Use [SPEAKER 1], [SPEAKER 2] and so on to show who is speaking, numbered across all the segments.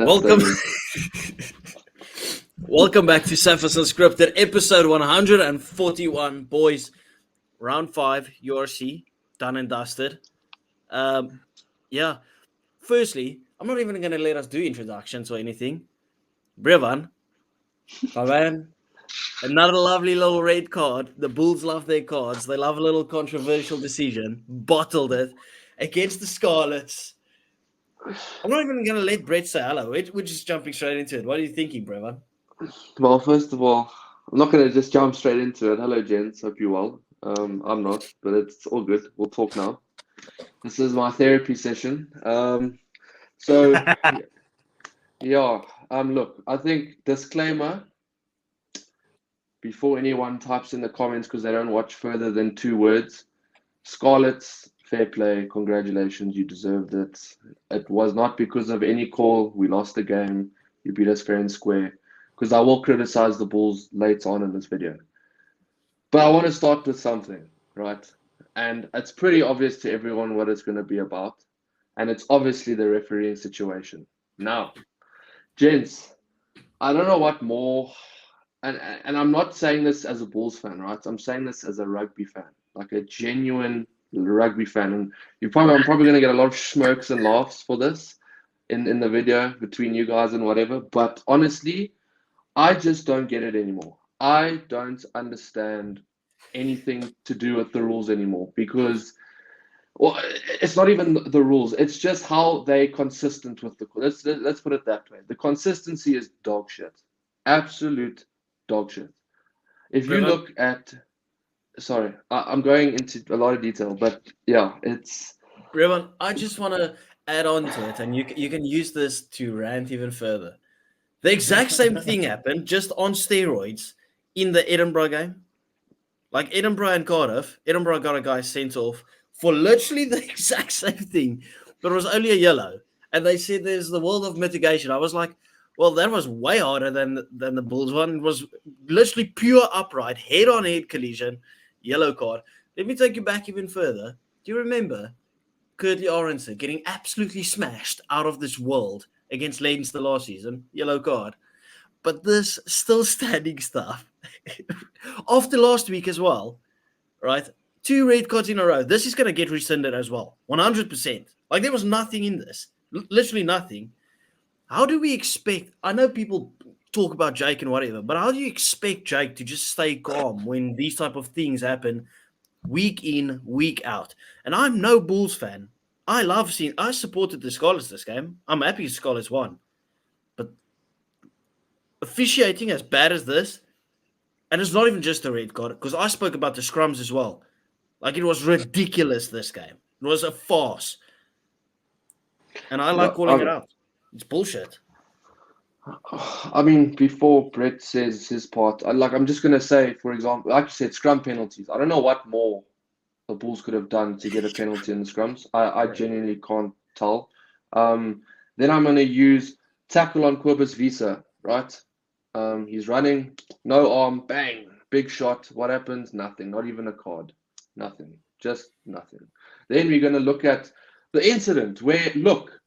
[SPEAKER 1] Welcome. Welcome back to Safa's Unscripted, episode 141, boys. Round 5, URC, done and dusted. Firstly, I'm not even going to let us do introductions or anything. Brevan, my man, another lovely little red card. The Bulls love their cards. They love a little controversial decision. Bottled it against the Scarlets. I'm not even going to let Brett say hello. We're just jumping straight into it. What are you thinking, Brevan?
[SPEAKER 2] Well, first of all, I'm not going to just jump straight into it. Hello, gents. Hope you're well. I'm not, but it's all good. We'll talk now. This is my therapy session. Look, I think disclaimer before anyone types in the comments because they don't watch further than 2 words. Scarlets, fair play. Congratulations. You deserved it. It was not because of any call. We lost the game. You beat us fair and square. Because I will criticize the Bulls later on in this video. But I want to start with something, right? And it's pretty obvious to everyone what it's going to be about. And it's obviously the refereeing situation. Now, gents, I don't know what more, and I'm not saying this as a Bulls fan, right? I'm saying this as a rugby fan, like a genuine rugby fan. And I'm probably going to get a lot of smirks and laughs for this in the video between you guys and whatever. But honestly, I just don't get it anymore. I don't understand anything to do with the rules anymore because, well, it's not even the rules. It's just how they're consistent with the. Let's put it that way. The consistency is dog shit, absolute dog shit. If you look at, sorry, I'm going into a lot of detail, but yeah, it's.
[SPEAKER 1] Brevan, I just want to add on to it, and you can use this to rant even further. The exact same thing happened, just on steroids, in the Edinburgh game. Like Edinburgh and Cardiff, Edinburgh got a guy sent off for literally the exact same thing, but it was only a yellow. And they said there's the world of mitigation. I was like, well, that was way harder than the Bulls one. It was literally pure upright, head-on-head collision, yellow card. Let me take you back even further. Do you remember Curtly Aronson getting absolutely smashed out of this world against Leinster last season, yellow card? But this still standing stuff after last week as well, right? 2 red cards in a row. This is going to get rescinded as well, 100%. Like there was nothing in this, literally nothing. How do we expect? I know people talk about Jake and whatever, but how do you expect Jake to just stay calm when these type of things happen week in, week out? And I'm no Bulls fan. I supported the Scarlets this game. I'm happy Scarlets won. But officiating as bad as this, and it's not even just a red card, because I spoke about the scrums as well. Like, it was ridiculous, this game. It was a farce. And I like calling it out. It's bullshit.
[SPEAKER 2] I mean, before Brett says his part, I'm just going to say, for example, like you said, scrum penalties. I don't know what more the Bulls could have done to get a penalty in the scrums. I genuinely can't tell. Then I'm going to use tackle on Quibus Visa, right? He's running, no arm, bang, big shot. What happens? Nothing. Not even a card. Nothing. Just nothing. Then we're going to look at the incident where, look,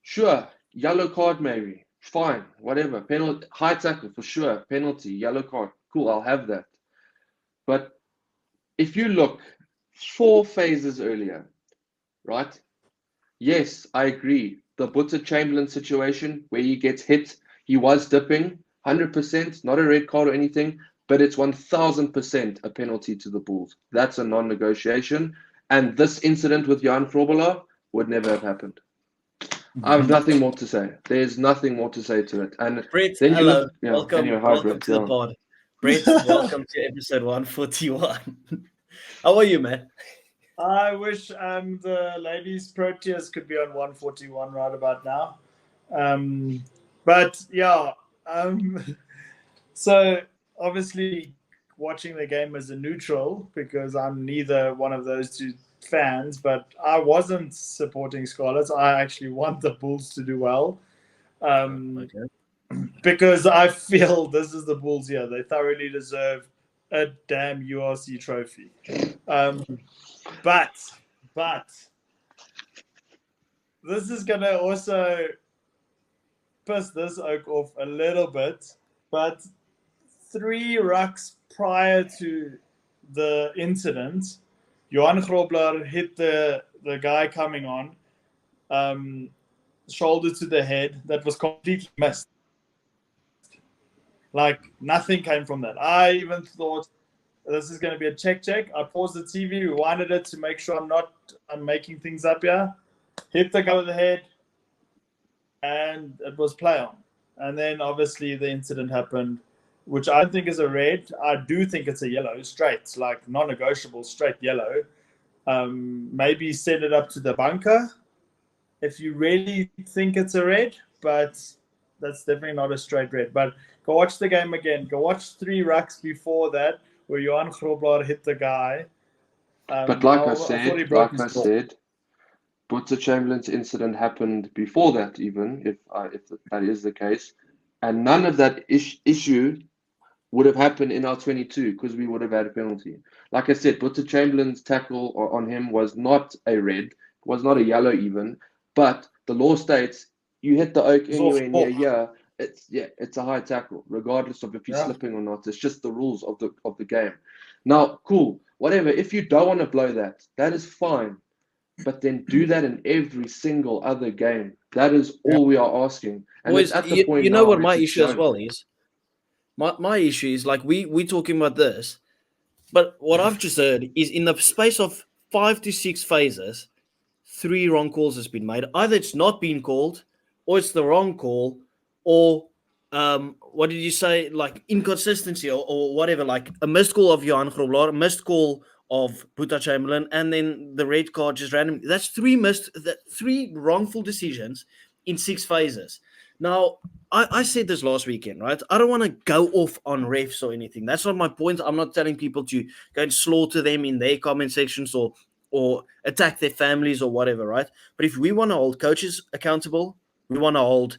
[SPEAKER 2] sure, yellow card maybe, fine, whatever. Penalty, high tackle for sure, penalty, yellow card, cool, I'll have that. But if you look 4 phases earlier, right? Yes, I agree. The Butcher Chamberlain situation where he gets hit, he was dipping, 100%, not a red card or anything, but it's 1000% a penalty to the Bulls. That's a non-negotiation. And this incident with Jan Frobela would never have happened. I have nothing more to say. There's nothing more to say to it. And
[SPEAKER 1] Brett,
[SPEAKER 2] then
[SPEAKER 1] hello. Welcome,
[SPEAKER 2] anyway, hi,
[SPEAKER 1] welcome
[SPEAKER 2] Brett,
[SPEAKER 1] to the pod. Brett, welcome to episode 141. How are you, man?
[SPEAKER 3] I wish the ladies' Proteas could be on 141 right about now. But yeah, so obviously watching the game as a neutral because I'm neither one of those 2 fans, but I wasn't supporting Scarlets. I actually want the Bulls to do well. Because I feel this is the Bulls here. They thoroughly deserve a damn URC trophy. But this is going to also piss this oak off a little bit, but 3 rucks prior to the incident, Johan Grobler hit the guy coming on, shoulder to the head, that was completely missed. Like, nothing came from that. I even thought this is going to be a check. I paused the TV, rewinded it to make sure I'm making things up here. Hit the guy with the head, and it was play on. And then obviously the incident happened, which I don't think is a red. I do think it's a yellow, straight, like non-negotiable, straight yellow. Maybe send it up to the bunker if you really think it's a red, but that's definitely not a straight red. But go watch the game again. Go watch 3 rucks before that where Johan Grobler hit the guy.
[SPEAKER 2] But like I said, Boeta Chamberlain's incident happened before that, even if that is the case, and none of that issue would have happened in our 22 because we would have had a penalty. Like I said, Boeta Chamberlain's tackle on him was not a red, was not a yellow even, but the law states you hit the oak anywhere near here, it's a high tackle, regardless of if you're slipping or not. It's just the rules of the game. Now, cool, whatever. If you don't want to blow that is fine. But then do that in every single other game. That is all we are asking. And
[SPEAKER 1] Boys,
[SPEAKER 2] it's at the point
[SPEAKER 1] you know
[SPEAKER 2] now
[SPEAKER 1] what my
[SPEAKER 2] it's
[SPEAKER 1] issue as
[SPEAKER 2] done.
[SPEAKER 1] well is? My issue is, like, we talking about this, but what I've just heard is in the space of 5 to 6 phases, 3 wrong calls has been made. Either it's not been called, or it's the wrong call, or what did you say? Like inconsistency or whatever. Like a missed call of Johan Grobler, a missed call of Boeta Chamberlain, and then the red card just randomly. That's 3 wrongful decisions in 6 phases. Now, I said this last weekend, right? I don't want to go off on refs or anything. That's not my point. I'm not telling people to go and slaughter them in their comment sections or attack their families or whatever, right? But if we want to hold coaches accountable, we want to hold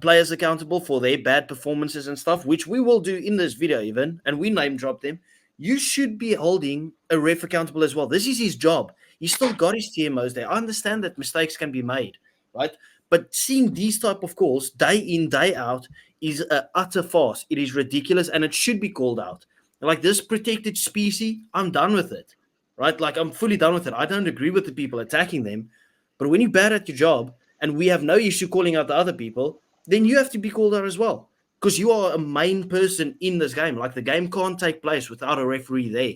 [SPEAKER 1] players accountable for their bad performances and stuff, which we will do in this video even, and we name drop them. You should be holding a ref accountable as well. This is his job. He's still got his TMOs there. I understand that mistakes can be made, right? But seeing these type of calls day in, day out is an utter farce. It is ridiculous, and it should be called out. Like this protected species, I'm done with it, right? Like I'm fully done with it. I don't agree with the people attacking them, but when you're bad at your job and we have no issue calling out the other people, then you have to be called out as well because you are a main person in this game. Like the game can't take place without a referee there,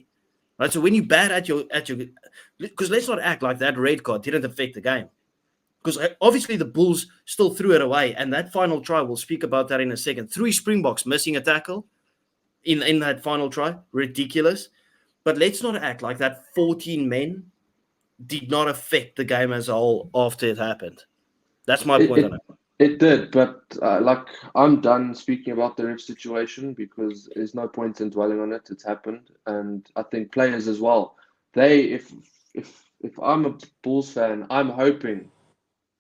[SPEAKER 1] right? So when you're bad at your, because let's not act like that red card didn't affect the game. Because obviously the Bulls still threw it away, and that final try, we'll speak about that in a second. 3 Springboks missing a tackle in that final try, ridiculous. But let's not act like that 14 men did not affect the game as a whole after it happened. That's my point on it.
[SPEAKER 2] It did, but like I'm done speaking about the ref situation because there's no point in dwelling on it. It's happened, and I think players as well. If I'm a Bulls fan, I'm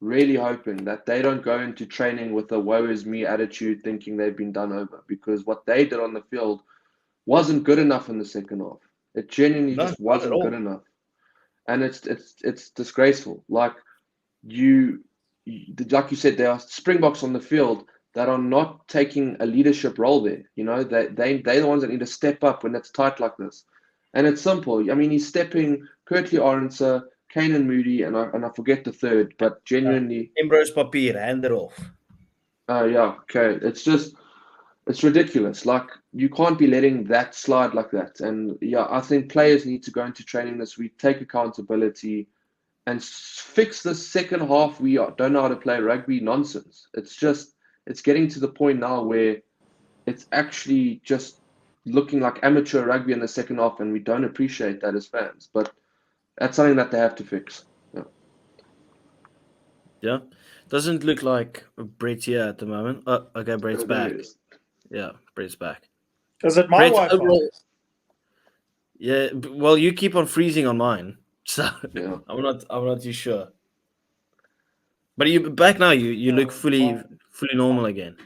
[SPEAKER 2] really hoping that they don't go into training with a woe is me attitude thinking they've been done over, because what they did on the field wasn't good enough in the second half. It genuinely just wasn't good enough. And it's disgraceful. Like you said, there are Springboks on the field that are not taking a leadership role there. You know, they're the ones that need to step up when it's tight like this. And it's simple. I mean, he's stepping Kurtley Orense, Kanan Moody, and I forget the third, but genuinely...
[SPEAKER 1] Ambrose Papier, hand it off.
[SPEAKER 2] Yeah, okay. It's ridiculous. Like, you can't be letting that slide like that. And yeah, I think players need to go into training this week, take accountability, and fix the second half. We don't know how to play rugby nonsense. It's getting to the point now where it's actually just looking like amateur rugby in the second half, and we don't appreciate that as fans. But that's something that they have to fix.
[SPEAKER 1] Yeah. Doesn't look like Brett's here at the moment. Oh, okay, Brett's back. Yeah, Brett's back.
[SPEAKER 3] Is it my Wi-Fi?
[SPEAKER 1] Yeah, well, you keep on freezing on mine, so
[SPEAKER 2] yeah.
[SPEAKER 1] I'm not too sure. But you back now. You look fully normal again.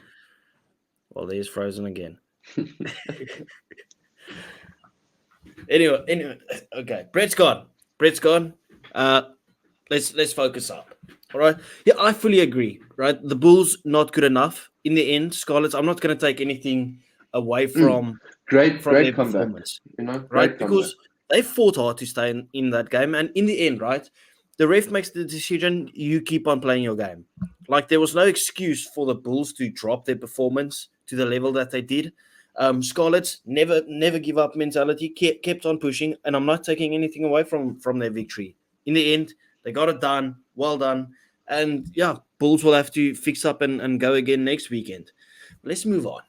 [SPEAKER 1] Well, there's frozen again. Anyway, okay. Brett's gone. Let's focus up. All right. Yeah, I fully agree. Right. The Bulls not good enough in the end. Scarlets. I'm not going to take anything away from
[SPEAKER 2] Great
[SPEAKER 1] their
[SPEAKER 2] comeback.
[SPEAKER 1] performance.
[SPEAKER 2] Great
[SPEAKER 1] Right,
[SPEAKER 2] comeback.
[SPEAKER 1] because they fought hard to stay in that game, and in the end, right, the ref makes the decision. You keep on playing your game. Like there was no excuse for the Bulls to drop their performance to the level that they did. Scarlets never give up mentality, kept on pushing, and I'm not taking anything away from their victory. In the end, they got it done. Well done. And yeah, Bulls will have to fix up and go again next weekend. Let's move on,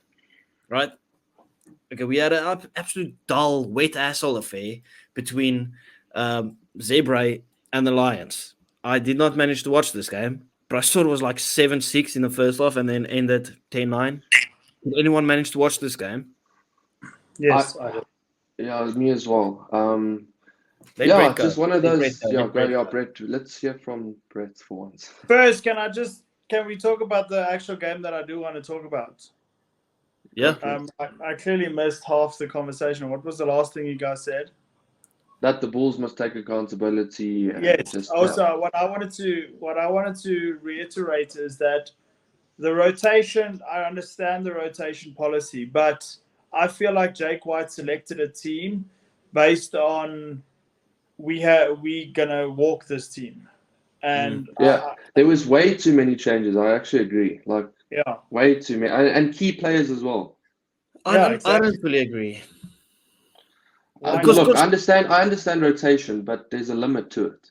[SPEAKER 1] right? Okay, we had an absolute dull, wet asshole affair between Zebra and the Lions. I did not manage to watch this game, but I saw it was like 7-6 in the first half and then ended 10-9. Did anyone manage to watch this game?
[SPEAKER 3] Yes,
[SPEAKER 2] I,
[SPEAKER 3] I did.
[SPEAKER 2] yeah, me as well.
[SPEAKER 1] Let
[SPEAKER 2] Yeah,
[SPEAKER 1] Brett
[SPEAKER 2] it's
[SPEAKER 1] go.
[SPEAKER 2] just one of
[SPEAKER 1] Let Brett
[SPEAKER 2] those.
[SPEAKER 1] go.
[SPEAKER 2] Yeah,
[SPEAKER 1] Let Brett go.
[SPEAKER 2] Brett. Let's hear from Brett for once.
[SPEAKER 3] First, can we talk about the actual game that I do want to talk about?
[SPEAKER 1] Yeah.
[SPEAKER 3] I clearly missed half the conversation. What was the last thing you guys said?
[SPEAKER 2] That the Bulls must take accountability and
[SPEAKER 3] Yes.
[SPEAKER 2] just
[SPEAKER 3] Also, what I wanted to reiterate is that the rotation. I understand the rotation policy, but I feel like Jake White selected a team based on we gonna walk this team, and
[SPEAKER 2] yeah, there was way too many changes. I actually agree. Like
[SPEAKER 3] yeah,
[SPEAKER 2] way too many, and key players as well.
[SPEAKER 1] I
[SPEAKER 3] yeah,
[SPEAKER 1] don't
[SPEAKER 3] exactly.
[SPEAKER 1] fully agree.
[SPEAKER 3] Why
[SPEAKER 1] Because
[SPEAKER 2] Look, I understand rotation, but there's a limit to it.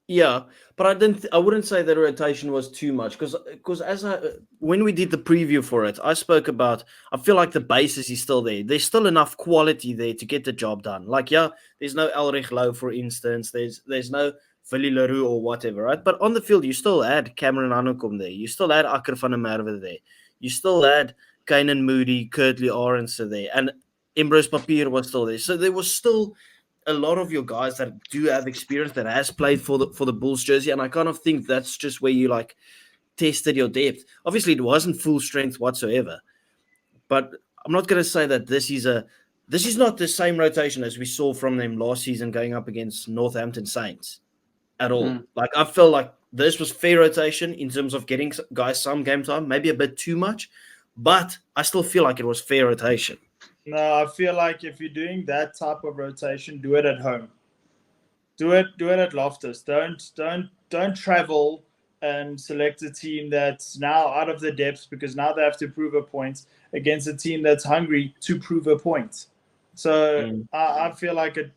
[SPEAKER 1] yeah, but I wouldn't say that rotation was too much because when we did the preview for it, I spoke about I feel like the basis is still there. There's still enough quality there to get the job done. Like yeah, there's no Elrich Lowe for instance. There's no Willie Leroux or whatever, right? But on the field, you still had Cameron Hanekom there. You still had Akker van der Merwe there. You still had Kanan Moody, Kurtley Arendse there, and Ambrose Papier was still there. So there was still a lot of your guys that do have experience that has played for the Bulls jersey, and I kind of think that's just where you like tested your depth. Obviously, it wasn't full strength whatsoever, but I'm not going to say that this is not the same rotation as we saw from them last season going up against Northampton Saints at all. Like I felt like this was fair rotation in terms of getting guys some game time, maybe a bit too much, but I still feel like it was fair rotation.
[SPEAKER 3] No, I feel like if you're doing that type of rotation, do it at home. Do it at Loftus. Don't travel and select a team that's now out of the depths because now they have to prove a point against a team that's hungry to prove a point. So I feel like it.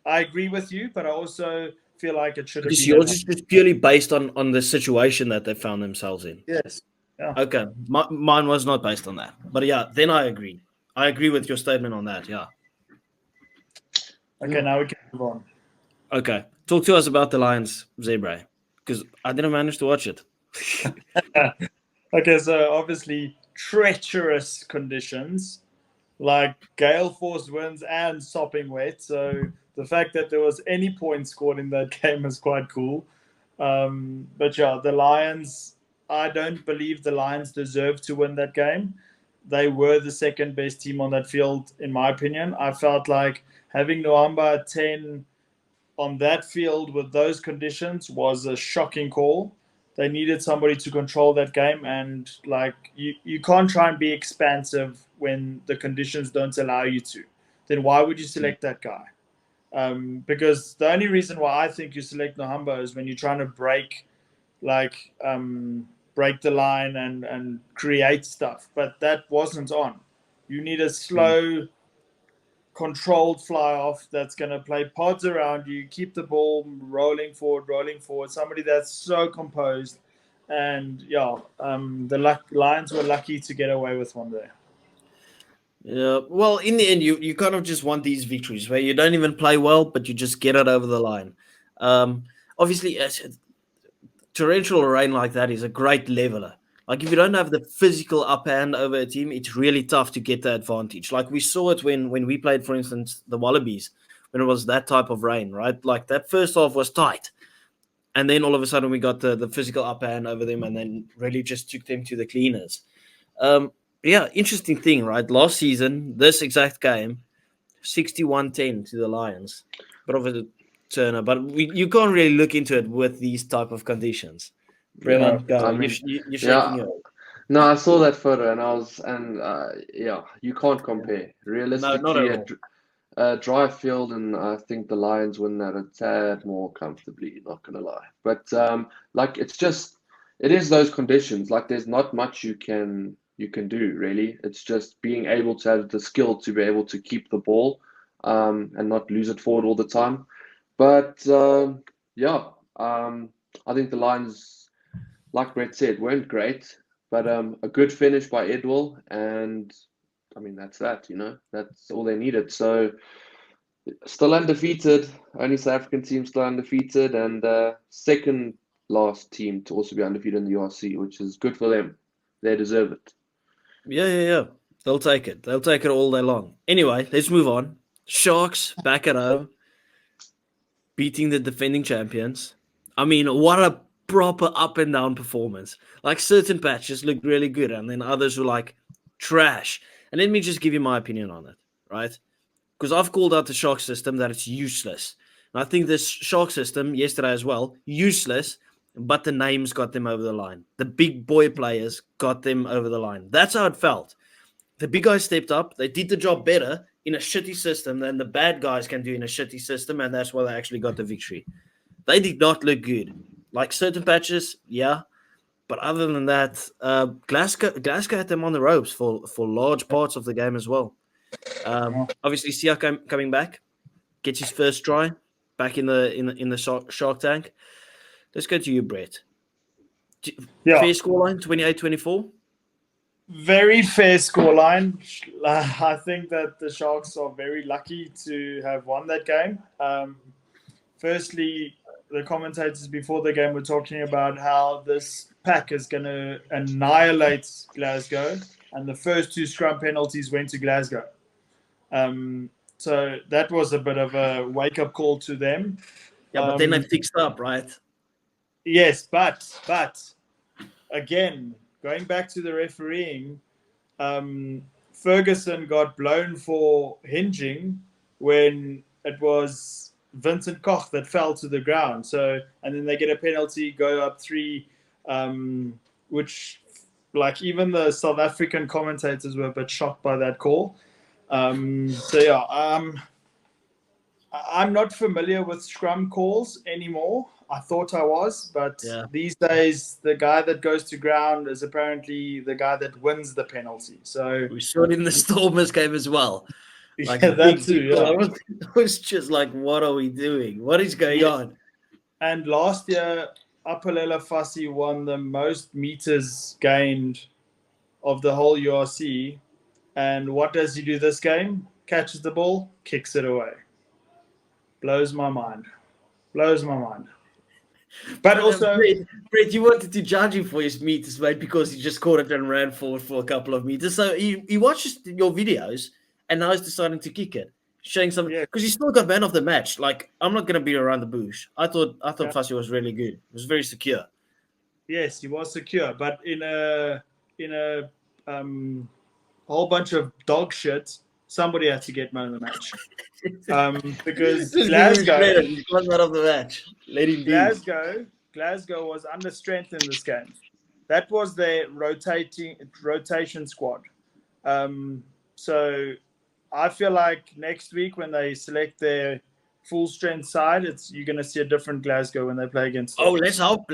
[SPEAKER 3] I agree with you, but I also feel like it should have
[SPEAKER 1] Because
[SPEAKER 3] been.
[SPEAKER 1] yours is just purely based on the situation that they found themselves in.
[SPEAKER 3] Yes. Yeah.
[SPEAKER 1] Okay, mine was not based on that, but yeah, then I agree. I agree with your statement on that. Yeah.
[SPEAKER 3] Okay, now we can move on.
[SPEAKER 1] Okay, talk to us about the Lions Zebra because I didn't manage to watch it.
[SPEAKER 3] Okay, so obviously treacherous conditions like gale force winds and sopping wet. So the fact that there was any point scored in that game is quite cool. But yeah, the Lions, I don't believe the Lions deserve to win that game. They were the second best team on that field, in my opinion. I felt like having Noamba at 10 on that field with those conditions was a shocking call. They needed somebody to control that game, and like you can't try and be expansive when the conditions don't allow you to. Then why would you select that guy? Because the only reason why I think you select Nohamba is when you're trying to break the line and create stuff, but that wasn't on. You need a slow, controlled fly off that's going to play pods around you, keep the ball rolling forward. Somebody that's so composed, and yeah, the Lions were lucky to get away with one there.
[SPEAKER 1] Yeah, well, in the end, you kind of just want these victories where you don't even play well, but you just get it over the line. Obviously, torrential rain like that is a great leveler. Like if you don't have the physical upper hand over a team, it's really tough to get the advantage. Like we saw it when we played, for instance, the Wallabies, when it was that type of rain, right? Like that first half was tight. And then all of a sudden we got the physical upper hand over them and then really just took them to the cleaners. Yeah, interesting thing, right? Last season, this exact game, 61-10 to the Lions. But obviously, Turner, but you can't really look into it with these type of conditions.
[SPEAKER 3] No.
[SPEAKER 1] Brevan, go.
[SPEAKER 2] I mean,
[SPEAKER 1] You're shaking
[SPEAKER 2] yeah.
[SPEAKER 1] your head.
[SPEAKER 2] No, I saw that photo and yeah, you can't compare.
[SPEAKER 1] No, not
[SPEAKER 2] Realistically,
[SPEAKER 1] at all.
[SPEAKER 2] a dry field, and I think the Lions win that a tad more comfortably. Not gonna lie, but like it is those conditions. Like there's not much you can do really. It's just being able to have the skill to be able to keep the ball, and not lose it forward all the time. But yeah, I think the Lions, like Brett said, weren't great, but a good finish by Edwell, and I mean that's that. That's all they needed. So still undefeated, only South African team still undefeated, and second last team to also be undefeated in the URC, which is good for them. They deserve it.
[SPEAKER 1] Yeah. They'll take it. They'll take it all day long. Anyway, let's move on. Sharks back at home, beating the defending champions. I mean, what a proper up and down performance. Like certain patches looked really good, and then others were like trash. And let me just give you my opinion on it, right? Because I've called out the Shark system that it's useless. And I think this Shark system yesterday as well, useless, but the names got them over the line. The big boy players got them over the line. That's how it felt. The big guys stepped up. They did the job better in a shitty system than the bad guys can do in a shitty system, and that's why they actually got the victory. They did not look good. Like certain patches, yeah. But other than that, Glasgow had them on the ropes for large parts of the game as well. Obviously, Sia coming back, gets his first try back in the Shark Tank. Let's go to you, Brett.
[SPEAKER 3] Yeah.
[SPEAKER 1] Fair scoreline, 28-24.
[SPEAKER 3] Very fair scoreline. I think that the Sharks are very lucky to have won that game. Firstly, the commentators before the game were talking about how this pack is going to annihilate Glasgow, and the first two scrum penalties went to Glasgow. So that was a bit of a wake-up call to them.
[SPEAKER 1] Yeah, but then they fixed up, right?
[SPEAKER 3] Yes, but again, going back to the refereeing, Ferguson got blown for hinging when it was Vincent Koch that fell to the ground. So, and then they get a penalty, go up 3, which, like, even the South African commentators were a bit shocked by that call. So yeah, I'm not familiar with scrum calls anymore. I thought I was, but these days the guy that goes to ground is apparently the guy that wins the penalty. So
[SPEAKER 1] we saw it in the Stormers game as well. Like
[SPEAKER 3] that too. Yeah.
[SPEAKER 1] I was just like, what are we doing? What is going on?
[SPEAKER 3] And last year, Apalela Fassi won the most meters gained of the whole URC. And what does he do this game? Catches the ball, kicks it away. Blows my mind. But also,
[SPEAKER 1] Brett, you wanted to judge him for his meters, mate, because he just caught it and ran forward for a couple of meters. So he watches your videos and now he's deciding to kick it, showing something because he still got man of the match. Like, I'm not gonna be around the bush. I thought Fassi was really good. It was very secure.
[SPEAKER 3] Yes, he was secure, but in a whole bunch of dog shit, somebody had to get man of the match. Because Glasgow,
[SPEAKER 1] he's got man of the match. Let him
[SPEAKER 3] Glasgow was under strength in this game. That was their rotation squad. So I feel like next week when they select their full strength side, you're going to see a different Glasgow when they play against.
[SPEAKER 1] Oh, let's not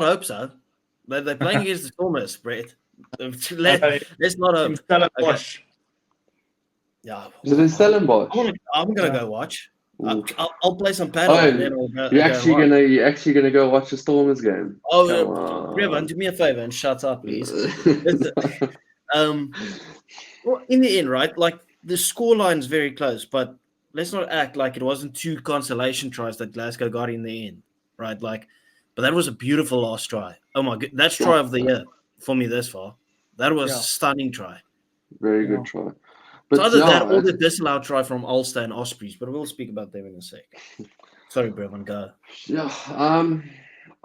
[SPEAKER 1] hope so. But they're playing against the Stormers, Brett. Let's not hope.
[SPEAKER 3] Okay.
[SPEAKER 1] Yeah.
[SPEAKER 2] Is it in Stellenbosch?
[SPEAKER 1] I'm gonna go watch. I'll play some paddle. And then
[SPEAKER 2] you're actually gonna go watch the Stormers game?
[SPEAKER 1] Oh, Brevan, do me a favor and shut up, please. Well, in the end, right? Like the scoreline is very close, but let's not act like it wasn't 2 consolation tries that Glasgow got in the end, right? Like, but that was a beautiful last try. Oh my god, that's try of the year for me this far. That was a stunning try.
[SPEAKER 2] Very good try. But
[SPEAKER 1] so other than that, all the disallowed try from Ulster and Ospreys, but we'll speak about them in a sec. Sorry, Brevan, go.
[SPEAKER 2] Yeah,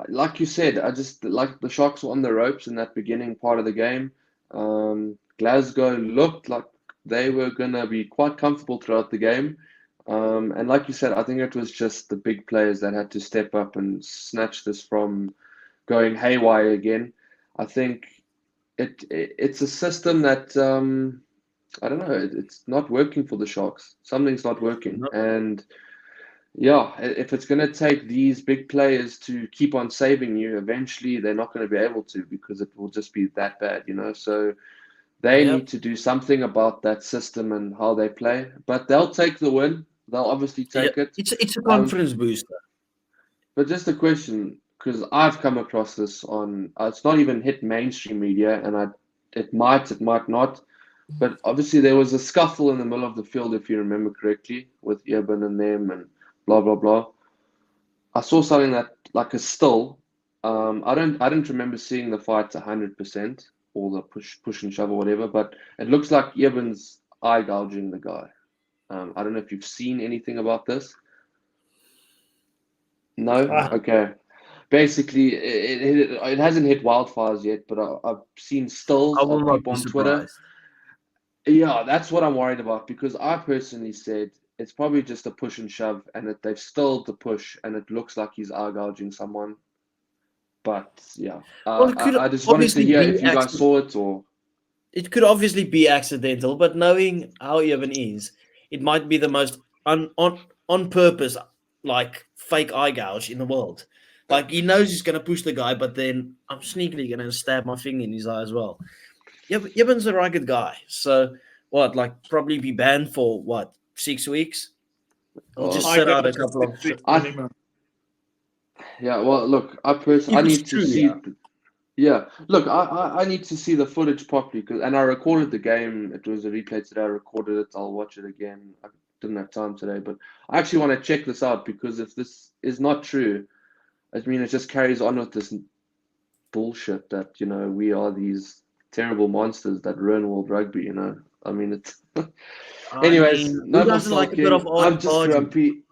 [SPEAKER 2] like you said, I just like the Sharks were on the ropes in that beginning part of the game. Glasgow looked like they were gonna be quite comfortable throughout the game. And like you said, I think it was just the big players that had to step up and snatch this from going haywire again. I think it's a system that I don't know. It's not working for the Sharks. Something's not working,
[SPEAKER 1] No.
[SPEAKER 2] and yeah, if it's going to take these big players to keep on saving you, eventually they're not going to be able to because it will just be that bad, you know. So they
[SPEAKER 1] Yep.
[SPEAKER 2] need to do something about that system and how they play. But they'll take the win. They'll obviously take it.
[SPEAKER 1] It's a confidence booster.
[SPEAKER 2] But just a question, because I've come across this on, it's not even hit mainstream media, and it might not. But obviously there was a scuffle in the middle of the field, if you remember correctly, with Eben and them and blah blah blah. I saw something that like a still. I didn't remember seeing the fight 100% or the push and shove or whatever, but it looks like Eben's eye gouging the guy. I don't know if you've seen anything about this. No? Okay. Basically, it hasn't hit wildfires yet, but I've seen stills
[SPEAKER 1] I will
[SPEAKER 2] of
[SPEAKER 1] not
[SPEAKER 2] people
[SPEAKER 1] be
[SPEAKER 2] on Twitter.
[SPEAKER 1] surprised.
[SPEAKER 2] Yeah, that's what I'm worried about because I personally said it's probably just a push and shove, and that they've stilled the push, and it looks like he's eye gouging someone. But yeah,
[SPEAKER 1] Well, it could
[SPEAKER 2] I just wanted to
[SPEAKER 1] obviously
[SPEAKER 2] hear
[SPEAKER 1] be
[SPEAKER 2] if you guys saw it or.
[SPEAKER 1] It could obviously be accidental, but knowing how Evan is, it might be the most on purpose, like fake eye gouge in the world. Like he knows he's going to push the guy, but then I'm sneakily going to stab my finger in his eye as well. Evan's a rugged guy, so what? Like probably be banned for what 6 weeks? I'll just
[SPEAKER 3] I
[SPEAKER 1] set
[SPEAKER 3] got
[SPEAKER 1] out a
[SPEAKER 3] it
[SPEAKER 1] couple of.
[SPEAKER 3] 6 weeks
[SPEAKER 2] I-
[SPEAKER 3] minimum.
[SPEAKER 2] Yeah, well, look, I
[SPEAKER 1] If
[SPEAKER 2] need
[SPEAKER 1] it's
[SPEAKER 2] to
[SPEAKER 1] true,
[SPEAKER 2] see.
[SPEAKER 1] yeah.
[SPEAKER 2] Yeah, look, I need to see the footage properly and I recorded the game. It was a replay today. I recorded it. I'll watch it again. I didn't have time today, but I actually want to check this out because if this is not true, I mean, it just carries on with this bullshit that, you know, we are these terrible monsters that ruin world rugby, you know. I mean, it's.
[SPEAKER 1] I
[SPEAKER 2] Anyways,
[SPEAKER 1] mean,
[SPEAKER 2] no
[SPEAKER 1] who
[SPEAKER 2] more
[SPEAKER 1] doesn't like a bit of
[SPEAKER 2] sulking. I'm just
[SPEAKER 1] argy-bargy?
[SPEAKER 2] grumpy.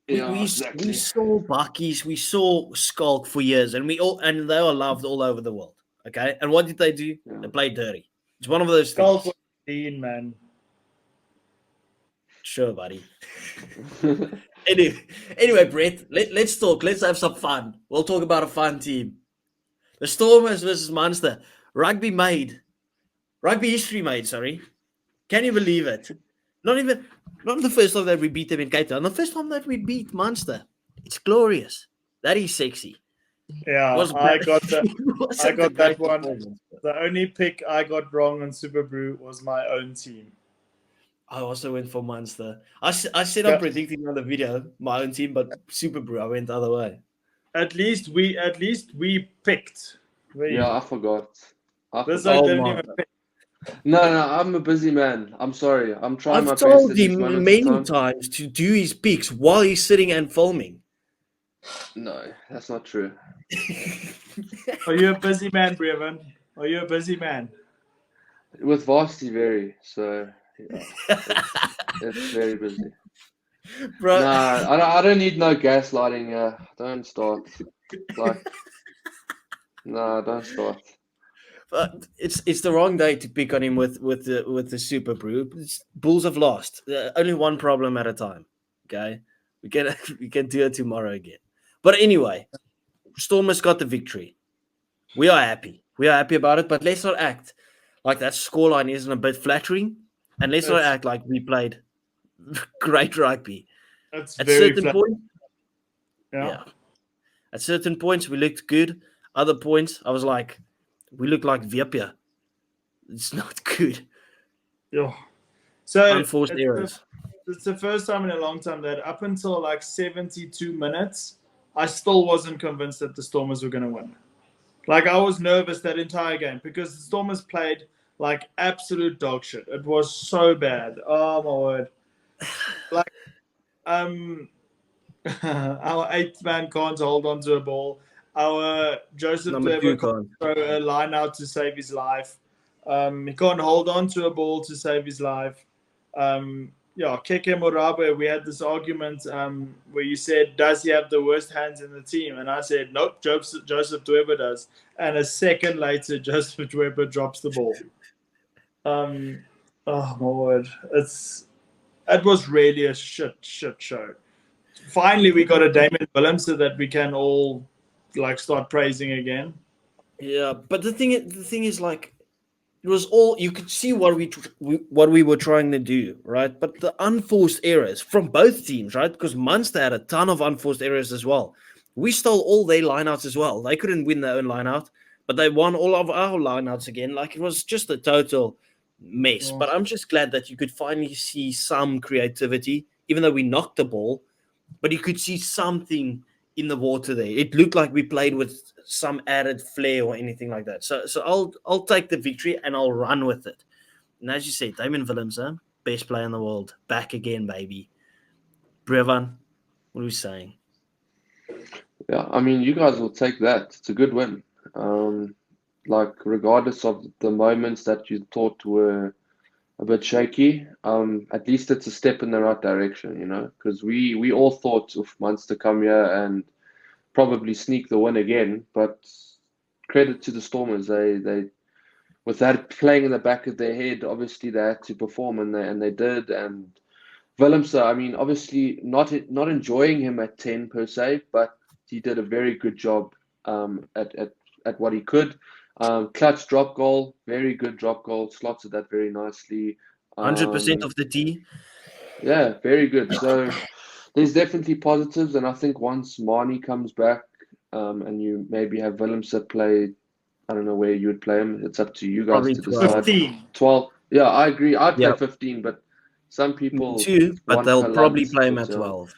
[SPEAKER 1] We,
[SPEAKER 2] Yeah,
[SPEAKER 1] we we
[SPEAKER 2] exactly.
[SPEAKER 1] saw Buckies, we saw Skulk for years, and they were loved all over the world. Okay, and what did they do?
[SPEAKER 2] Yeah.
[SPEAKER 1] They played dirty. It's one of those
[SPEAKER 3] Skull
[SPEAKER 1] things.
[SPEAKER 3] 14, man.
[SPEAKER 1] Sure, buddy. Anyway, Brett, let's talk. Let's have some fun. We'll talk about a fun team. The Stormers versus Munster. Rugby history made. Sorry, can you believe it? Not the first time that we beat them in Cape Town. The first time that we beat Munster. It's glorious. That is sexy.
[SPEAKER 3] Yeah,
[SPEAKER 1] Was
[SPEAKER 3] I got that.
[SPEAKER 1] was
[SPEAKER 3] I
[SPEAKER 1] a
[SPEAKER 3] got
[SPEAKER 1] great
[SPEAKER 3] that one.
[SPEAKER 1] performance.
[SPEAKER 3] The only pick I got wrong on SUPERBRU was my own team.
[SPEAKER 1] I also went for Munster. I said
[SPEAKER 3] Yeah.
[SPEAKER 1] I'm predicting on the video my own team, but SUPERBRU I went the other way.
[SPEAKER 3] At least we picked.
[SPEAKER 2] Yeah, I forgot.
[SPEAKER 3] This
[SPEAKER 1] Oh
[SPEAKER 3] I didn't
[SPEAKER 1] my
[SPEAKER 3] even
[SPEAKER 1] God.
[SPEAKER 3] pick.
[SPEAKER 2] No, I'm a busy man. I'm sorry. I'm trying my
[SPEAKER 1] I've
[SPEAKER 2] best at
[SPEAKER 1] told
[SPEAKER 2] these
[SPEAKER 1] him
[SPEAKER 2] moments of
[SPEAKER 1] many
[SPEAKER 2] time.
[SPEAKER 1] times to do his picks while he's sitting and filming.
[SPEAKER 2] No, that's not true.
[SPEAKER 3] Are you a busy man, Brevin? Are you a busy man?
[SPEAKER 2] With varsity, very. So, yeah, it's very busy.
[SPEAKER 1] Bro,
[SPEAKER 2] Nah, I don't need no gaslighting. Don't start. Like, nah, don't start.
[SPEAKER 1] but it's the wrong day to pick on him with the SUPERBRU. Bulls have lost. Only one problem at a time. Okay, we can do it tomorrow again. But anyway, Stormers got the victory. We are happy. We are happy about it. But let's not act like that scoreline isn't a bit flattering, and let's not
[SPEAKER 3] It's-
[SPEAKER 1] act like we played great rugby.
[SPEAKER 3] It's
[SPEAKER 1] At
[SPEAKER 3] very
[SPEAKER 1] certain
[SPEAKER 3] flat.
[SPEAKER 1] points,
[SPEAKER 3] Yeah.
[SPEAKER 1] yeah. At certain points, we looked good. Other points, I was like, we look like Viapia. It's not good.
[SPEAKER 3] Yeah. So
[SPEAKER 1] Unforced errors.
[SPEAKER 3] it's the first time in a long time that up until like 72 minutes, I still wasn't convinced that the Stormers were going to win. Like I was nervous that entire game because the Stormers played like absolute dog shit. It was so bad. Oh my word. Like our 8th man can't hold on to a ball. Our Joseph
[SPEAKER 1] Number 2
[SPEAKER 3] Dweber
[SPEAKER 1] can't.
[SPEAKER 3] throw a line out to save his life. He can't hold on to a ball to save his life. Keke Morabe, we had this argument where you said, does he have the worst hands in the team? And I said, nope, Joseph Dweber does. And a second later, Joseph Dweber drops the ball. Oh, my word. That was really a shit show. Finally, we got a Damon Williams so that we can all like start praising again.
[SPEAKER 1] Yeah, but the thing is like it was all you could see what we were trying to do, right? But the unforced errors from both teams, right? Because Munster had a ton of unforced errors as well. We stole all their lineouts as well. They couldn't win their own lineout, but they won all of our lineouts again. Like it was just a total mess.
[SPEAKER 3] Yeah.
[SPEAKER 1] But I'm just glad that you could finally see some creativity, even though we knocked the ball. But you could see something in the water there. It looked like we played with some added flair or anything like that. So I'll take the victory and I'll run with it. And as you said, Damon Willems, best player in the world, back again, baby. Brevan, what are we saying?
[SPEAKER 2] Yeah, I mean, you guys will take that. It's a good win. Like, regardless of the moments that you thought were a bit shaky, at least it's a step in the right direction, you know, because we all thought of Munster come here and probably sneak the win again, but credit to the Stormers, they with that playing in the back of their head, obviously they had to perform and they did. And Willems, I mean, obviously not enjoying him at 10 per se, but he did a very good job at what he could. Clutch drop goal, very good drop goal, slotted that very nicely.
[SPEAKER 1] 100% of the T.
[SPEAKER 2] Yeah, very good. So there's definitely positives, and I think once Marnie comes back, and you maybe have Willems play, I don't know where you would play him. It's up to you guys
[SPEAKER 1] Probably
[SPEAKER 2] to
[SPEAKER 1] 12.
[SPEAKER 2] decide.
[SPEAKER 3] 15.
[SPEAKER 2] 12. Yeah, I agree. I'd play
[SPEAKER 1] Yep.
[SPEAKER 2] 15, but some people
[SPEAKER 1] 2, but
[SPEAKER 2] want
[SPEAKER 1] they'll
[SPEAKER 2] Kaland,
[SPEAKER 1] probably play him at
[SPEAKER 2] but,
[SPEAKER 1] 12.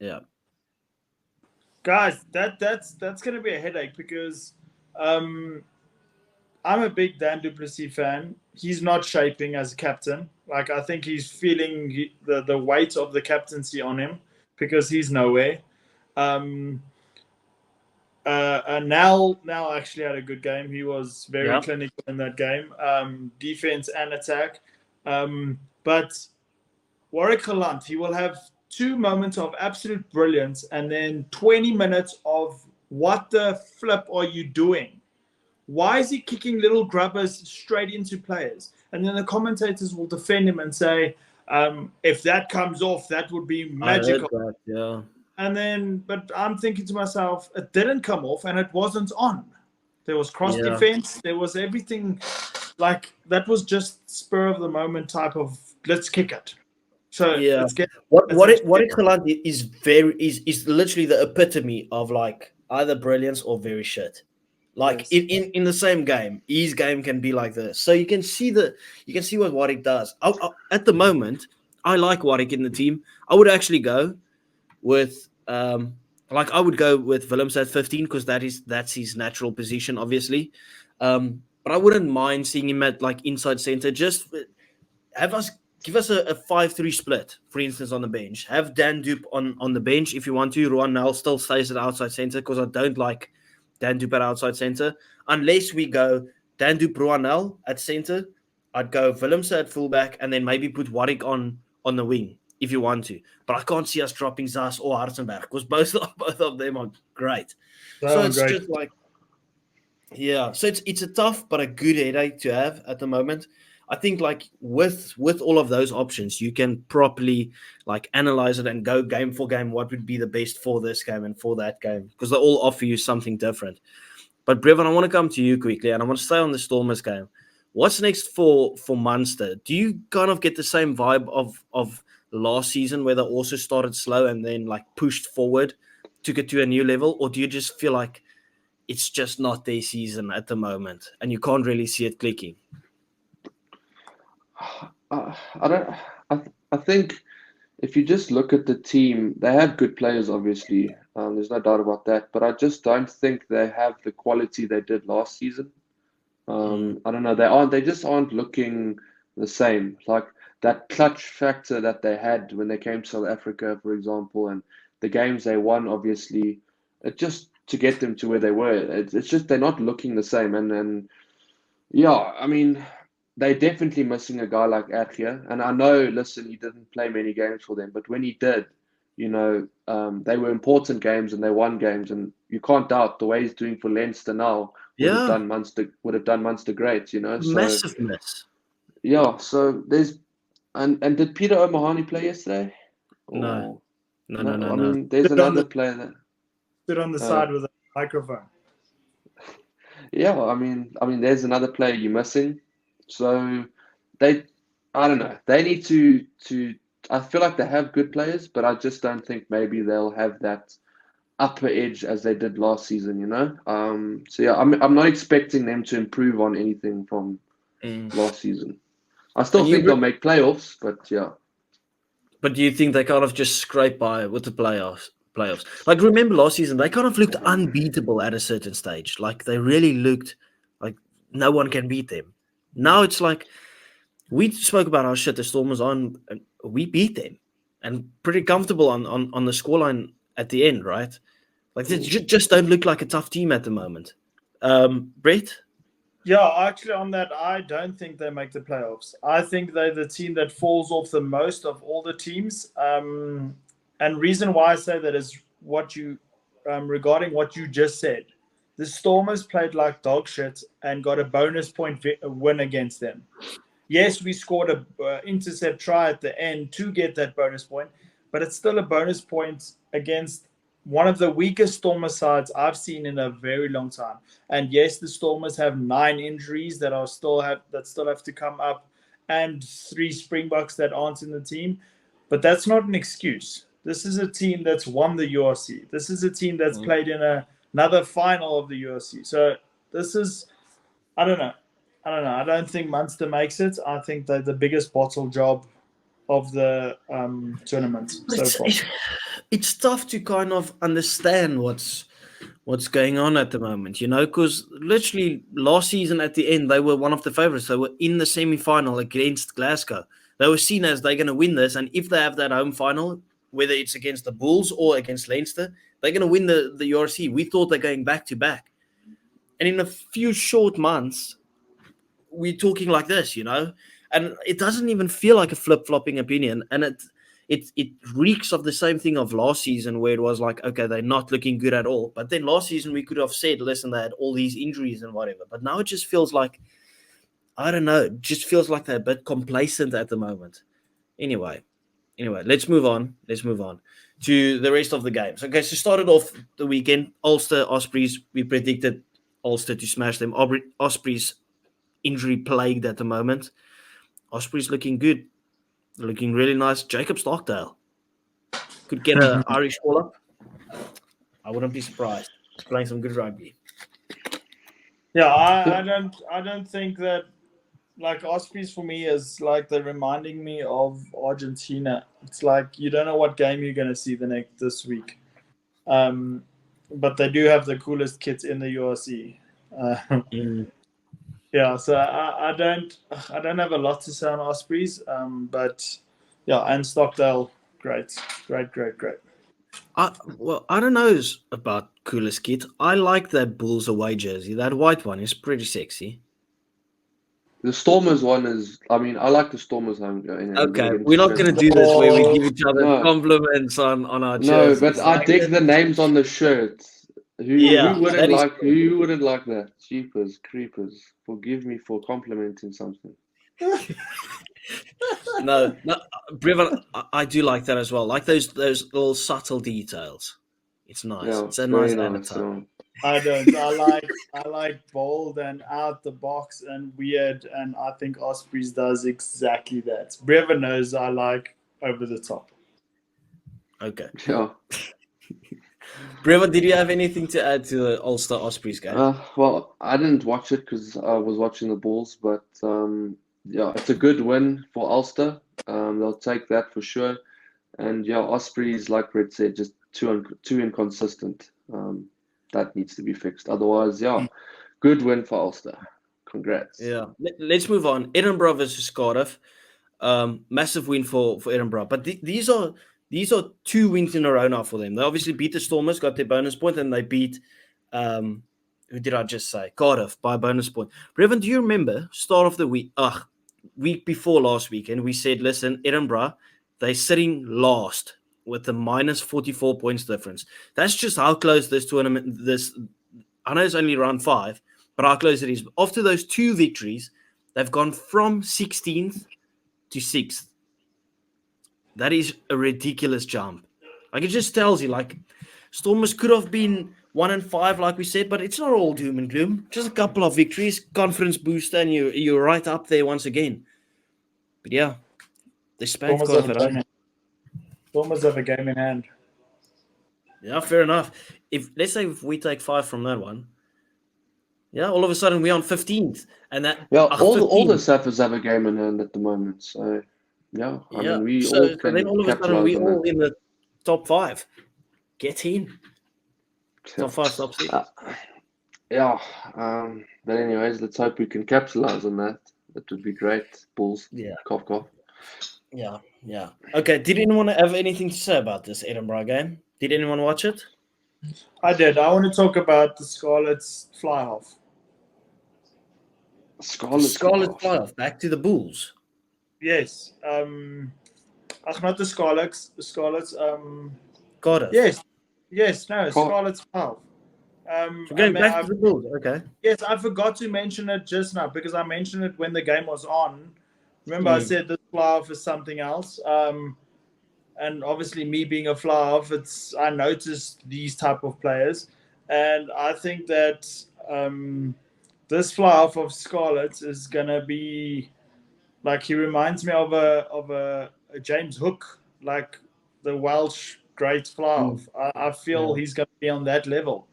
[SPEAKER 1] Yeah.
[SPEAKER 3] Guys, that's gonna be a headache because I'm a big Dan du Plessis fan. He's not shaping as a captain. Like I think he's feeling the weight of the captaincy on him because he's nowhere. Now actually had a good game. He was very clinical in that game, defense and attack. But Warwick Galant, he will have 2 moments of absolute brilliance and then 20 minutes of what the flip are you doing? Why is he kicking little grubbers straight into players? And then the commentators will defend him and say, if that comes off, that would be magical.
[SPEAKER 1] I heard that, yeah.
[SPEAKER 3] And then, but I'm thinking to myself, it didn't come off and it wasn't on. There was cross defense. There was everything like that was just spur of the moment type of let's kick it. So
[SPEAKER 1] yeah, what Galant is literally the epitome of like either brilliance or very shit. Like in the same game, his game can be like this. So you can see what Warwick does. At the moment, I like Warwick in the team. I would actually go with I would go with Willems at 15 because that's his natural position, obviously. But I wouldn't mind seeing him at like inside center. Just give us a 5-3 split, for instance, on the bench. Have Dan Dupe on the bench if you want to. Ruan Nel still stays at outside center because I don't like Dan Dupe at outside center. Unless we go Dan Dupe, Ruan Nel at center, I'd go Willems at fullback and then maybe put Warwick on the wing if you want to. But I can't see us dropping Zas or Hartenberg because both of them are great. So it's just like, yeah. So it's a tough but a good headache to have at the moment. I think like with all of those options, you can properly like analyze it and go game for game what would be the best for this game and for that game because they all offer you something different. But Brevan, I want to come to you quickly and I want to stay on the Stormers game. What's next for Munster? Do you kind of get the same vibe of last season where they also started slow and then like pushed forward, took it to a new level, or do you just feel like it's just not their season at the moment and you can't really see it clicking?
[SPEAKER 2] I think if you just look at the team, they have good players, obviously. There's no doubt about that. But I just don't think they have the quality they did last season. I don't know. They just aren't looking the same. Like that clutch factor that they had when they came to South Africa, for example, and the games they won, obviously, it just to get them to where they were. It's just they're not looking the same. And yeah, I mean, they're definitely missing a guy like Atlia. And I know, listen, he didn't play many games for them, but when he did, you know, they were important games and they won games. And you can't doubt the way he's doing for Leinster now would have done Munster great, you know.
[SPEAKER 1] Massive miss.
[SPEAKER 2] Yeah, so there's And did Peter O'Mahony play yesterday?
[SPEAKER 1] No.
[SPEAKER 2] Or-
[SPEAKER 1] No.
[SPEAKER 2] I mean, there's
[SPEAKER 3] Stood on
[SPEAKER 2] another
[SPEAKER 3] the-
[SPEAKER 2] player that.
[SPEAKER 3] Stood on the side with a microphone.
[SPEAKER 2] Yeah, I mean, there's another player you're missing. So I don't know. They need to. I feel like they have good players, but I just don't think maybe they'll have that upper edge as they did last season. So yeah, I'm not expecting them to improve on anything from last season. I still
[SPEAKER 1] And you
[SPEAKER 2] think they'll make playoffs, but yeah.
[SPEAKER 1] But do you think they kind of just scrape by with the playoffs? Like, remember last season, they kind of looked unbeatable at a certain stage. Like, they really looked like no one can beat them. Now it's like we spoke about how shit the Storm was on, and we beat them, and pretty comfortable on the scoreline at the end, right? Like, they just don't look like a tough team at the moment. Brett?
[SPEAKER 3] Yeah, actually, on that, I don't think they make the playoffs. I think they're the team that falls off the most of all the teams. And reason why I say that is regarding what you just said. The Stormers played like dog shit and got a bonus point win against them. Yes, we scored a intercept try at the end to get that bonus point, but it's still a bonus point against one of the weakest Stormers sides I've seen in a very long time. And yes, the Stormers have 9 injuries that still have to come up, and 3 Springboks that aren't in the team. But that's not an excuse. This is a team that's won the URC. This is a team that's played in another final of the URC. So this is, I don't know. I don't think Munster makes it. I think they're the biggest bottle job of the tournament so far.
[SPEAKER 1] It's tough to kind of understand what's going on at the moment, because literally last season at the end, they were one of the favorites. They were in the semi-final against Glasgow. They were seen as they're going to win this, and if they have that home final, whether it's against the Bulls or against Leinster, they're going to win the URC. We thought they're going back-to-back. And in a few short months, we're talking like this, and it doesn't even feel like a flip-flopping opinion, and it reeks of the same thing of last season, where it was like, okay, they're not looking good at all. But then last season we could have said, listen, they had all these injuries and whatever. But now it just feels like, I don't know, it just feels like they're a bit complacent at the moment. Anyway, let's move on to the rest of the games. Okay, so started off the weekend, Ulster, Ospreys. We predicted Ulster to smash them. Ospreys injury plagued at the moment. Ospreys looking good. Looking really nice. Jacob Stockdale could get an Irish call up. I wouldn't be surprised. He's playing some good rugby.
[SPEAKER 3] Yeah, I don't think that, like, Ospreys for me is like they're reminding me of Argentina. It's like you don't know what game you're going to see this week. But they do have the coolest kits in the URC. Yeah, so I don't have a lot to say on Ospreys, but yeah, and Stockdale, great.
[SPEAKER 1] I don't know about coolest kit. I like that Bulls away jersey. That white one is pretty sexy.
[SPEAKER 2] The Stormers one is. I mean, I like the Stormers home.
[SPEAKER 1] Okay, we're not going to do this where we give each other compliments on our jerseys.
[SPEAKER 2] No, but I dig the names on the shirts. Who wouldn't like that? Jeepers, creepers. Forgive me for complimenting something.
[SPEAKER 1] No, Brevin, I do like that as well. Like those little subtle details. It's nice.
[SPEAKER 2] Yeah,
[SPEAKER 1] it's a
[SPEAKER 2] very
[SPEAKER 1] nice avatar.
[SPEAKER 3] I don't. I like bold and out the box and weird, and I think Ospreys does exactly that. Brevin knows I like over the top.
[SPEAKER 1] Okay.
[SPEAKER 2] Yeah.
[SPEAKER 1] Brevin, did you have anything to add to the Ulster Ospreys game?
[SPEAKER 2] Well, I didn't watch it because I was watching the Bulls, but yeah, it's a good win for Ulster. They'll take that for sure. And yeah, Ospreys, like Brett said, just too inconsistent. That needs to be fixed. Otherwise, yeah, good win for Ulster. Congrats.
[SPEAKER 1] Yeah. Let's move on. Edinburgh versus Cardiff. Massive win for Edinburgh. But these are 2 wins in a row now for them. They obviously beat the Stormers, got their bonus point, and they beat who did I just say? Cardiff by a bonus point. Brevin, do you remember start of the week before last weekend, we said, listen, Edinburgh, they're sitting last with a minus 44 points difference. That's just how close this tournament, I know it's only round 5, but how close it is. After those 2 victories, they've gone from 16th to 6th. That is a ridiculous jump. Like it just tells you, like Stormers could have been 1-5, like we said, but it's not all doom and gloom. Just a couple of victories, confidence booster, and you're right up there once again. But yeah, they spanked
[SPEAKER 3] Stormers
[SPEAKER 1] Cardiff
[SPEAKER 3] have,
[SPEAKER 1] at home.
[SPEAKER 3] Stormers have a game in hand.
[SPEAKER 1] Yeah, fair enough. Let's say if we take 5 from that one, yeah, all of a sudden we're on 15th, and that
[SPEAKER 2] all the
[SPEAKER 1] 15th.
[SPEAKER 2] Sappers have a game in hand at the moment. So yeah, I mean we
[SPEAKER 1] so
[SPEAKER 2] all can
[SPEAKER 1] then all of a sudden
[SPEAKER 2] capitalize
[SPEAKER 1] we're
[SPEAKER 2] on
[SPEAKER 1] all
[SPEAKER 2] that.
[SPEAKER 1] in the top 5. Get in. Top 5, top 6.
[SPEAKER 2] Yeah. But anyways, let's hope we can capitalize on that. That would be great. Bulls.
[SPEAKER 1] Yeah.
[SPEAKER 2] Cough, cough.
[SPEAKER 1] Yeah. Okay, did anyone have anything to say about this Edinburgh game? Did anyone watch it?
[SPEAKER 3] I did. I want to talk about the Scarlets fly-off.
[SPEAKER 2] Scarlet
[SPEAKER 1] fly-off, back to the Bulls.
[SPEAKER 3] Yes. Not the Scarlets. The Scarlets.
[SPEAKER 1] Cardiff.
[SPEAKER 3] Yes. No. Scarlets fly-off.
[SPEAKER 1] So going back to the Bulls. Okay.
[SPEAKER 3] Yes, I forgot to mention it just now because I mentioned it when the game was on. Remember, I said this fly-off is something else. And obviously, me being a fly-off, I noticed these type of players, and I think that this fly-off of Scarlets is gonna be like he reminds me of a James Hook, like the Welsh great fly-off. I feel he's gonna be on that level.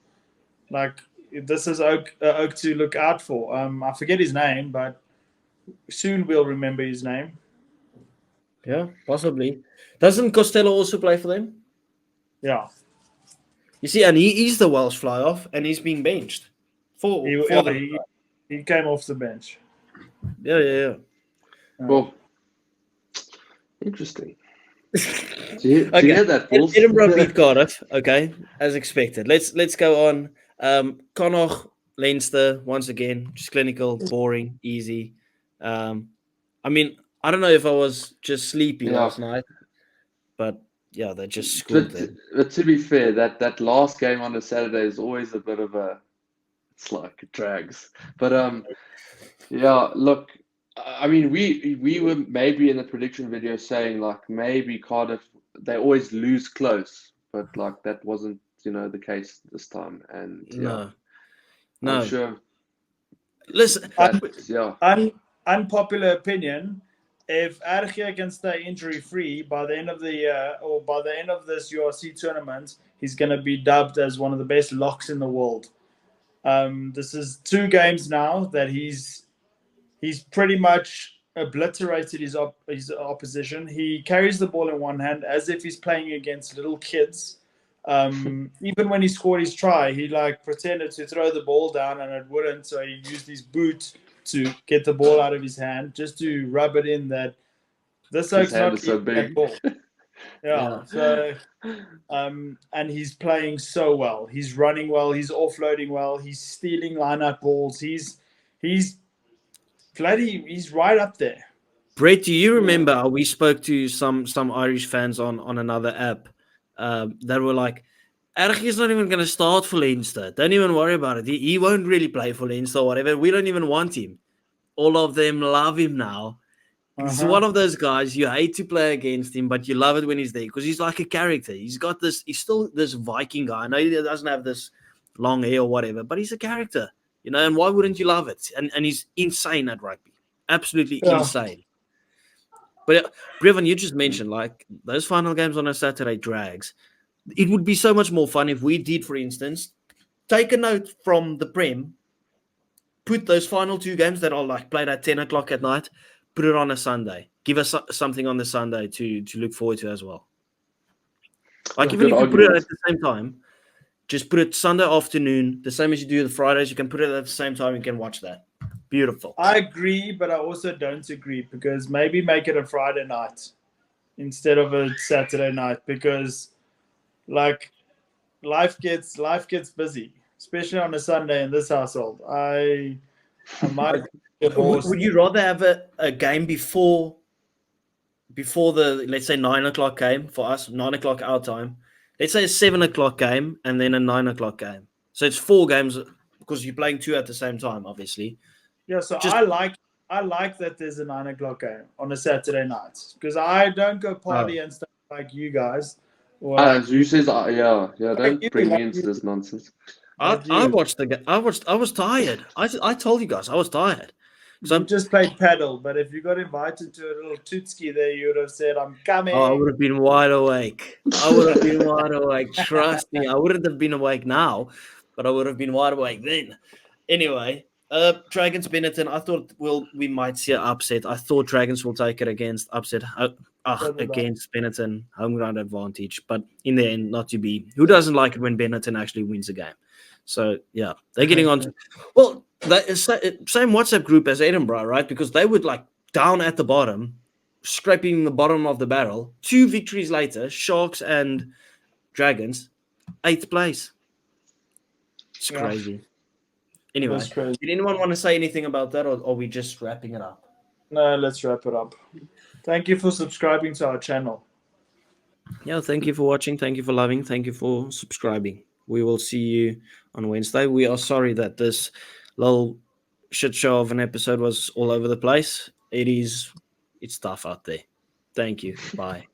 [SPEAKER 3] Like this is Oak to look out for. I forget his name, but soon we'll remember his name.
[SPEAKER 1] Yeah, possibly. Doesn't Costello also play for them?
[SPEAKER 3] Yeah.
[SPEAKER 1] You see, and he's the Welsh fly-off, and he's being benched.
[SPEAKER 3] He came off the bench.
[SPEAKER 1] Yeah.
[SPEAKER 2] Well, interesting. Do you hear that, Bulls?
[SPEAKER 1] Edinburgh beat Cardiff, okay, as expected. Let's go on. Connacht, Leinster, once again, just clinical, boring, easy. I mean, I don't know if I was just sleepy last night, but yeah, they just scored them.
[SPEAKER 2] But to be fair, that last game on a Saturday is always a bit of it's like it drags. But yeah, look, I mean, we were maybe in the prediction video saying like maybe Cardiff, they always lose close, but like that wasn't the case this time. And
[SPEAKER 1] No.
[SPEAKER 2] I'm sure.
[SPEAKER 1] Listen,
[SPEAKER 3] unpopular opinion. If Archie can stay injury-free by the end of the year or by the end of this URC tournament, he's going to be dubbed as one of the best locks in the world. This is 2 games now that he's pretty much obliterated his opposition. He carries the ball in one hand as if he's playing against little kids. Even when he scored his try, he pretended to throw the ball down and it wouldn't, so he used his boot to get the ball out of his hand just to rub it in that this oak's not
[SPEAKER 2] so big.
[SPEAKER 3] Ball. Yeah. So and he's playing so well. He's running well, he's offloading well, he's stealing line-out balls. He's right up there.
[SPEAKER 1] Brett, do you remember how we spoke to some Irish fans on another app that were like, Archie's not even going to start for Leinster. Don't even worry about it. He won't really play for Leinster or whatever. We don't even want him. All of them love him now. He's one of those guys you hate to play against him, but you love it when he's there because he's like a character. He's still this Viking guy. I know he doesn't have this long hair or whatever, but he's a character, and why wouldn't you love it? And he's insane at rugby. Absolutely insane. But Brevin, you just mentioned like those final games on a Saturday drags. It would be so much more fun if we did, for instance, take a note from the Prem, put those final 2 games that are like played at 10 o'clock at night, put it on a Sunday. Give us something on the Sunday to look forward to as well. Like even if you put it at the same time, just put it Sunday afternoon, the same as you do the Fridays. You can put it at the same time. You can watch that. Beautiful.
[SPEAKER 3] I agree, but I also don't agree because maybe make it a Friday night instead of a Saturday night because like life gets busy, especially on a Sunday in this household. I might.
[SPEAKER 1] Would you rather have a game before the, let's say, 9 o'clock game for us, 9 o'clock our time? Let's say a 7 o'clock game and then a 9 o'clock game. So it's 4 games because you're playing 2 at the same time, obviously.
[SPEAKER 3] Yeah, so I I like that there's a 9 o'clock game on a Saturday night because I don't go party and stuff like you guys. Or like,
[SPEAKER 2] Who says, yeah,
[SPEAKER 3] like
[SPEAKER 2] don't
[SPEAKER 3] you,
[SPEAKER 2] bring me
[SPEAKER 3] like
[SPEAKER 2] into
[SPEAKER 3] you,
[SPEAKER 2] this nonsense.
[SPEAKER 3] like
[SPEAKER 1] I
[SPEAKER 3] you.
[SPEAKER 1] watched the game. I was tired. I told you guys I was tired. So
[SPEAKER 3] You just played paddle, but if you got invited to a little tootski there, you would have said, I'm coming.
[SPEAKER 1] I would have been wide awake. I would have been wide awake. Trust me. I wouldn't have been awake now, but I would have been wide awake then. Anyway, Dragons Benetton. I thought we might see an upset. I thought Dragons will take it against against Benetton, home ground advantage. But in the end, not to be. Who doesn't like it when Benetton actually wins a game? So yeah, they're getting on. Well, same WhatsApp group as Edinburgh, right? Because they would like down at the bottom, scraping the bottom of the barrel. 2 victories later, Sharks and Dragons, 8th place. It's crazy. Anyway, did anyone want to say anything about that, or are we just wrapping it up?
[SPEAKER 3] No, let's wrap it up. Thank you for subscribing to our channel.
[SPEAKER 1] Yeah, thank you for watching. Thank you for loving. Thank you for subscribing. We will see you on Wednesday. We are sorry that this little shit show of an episode was all over the place. It's tough out there. Thank you. Bye.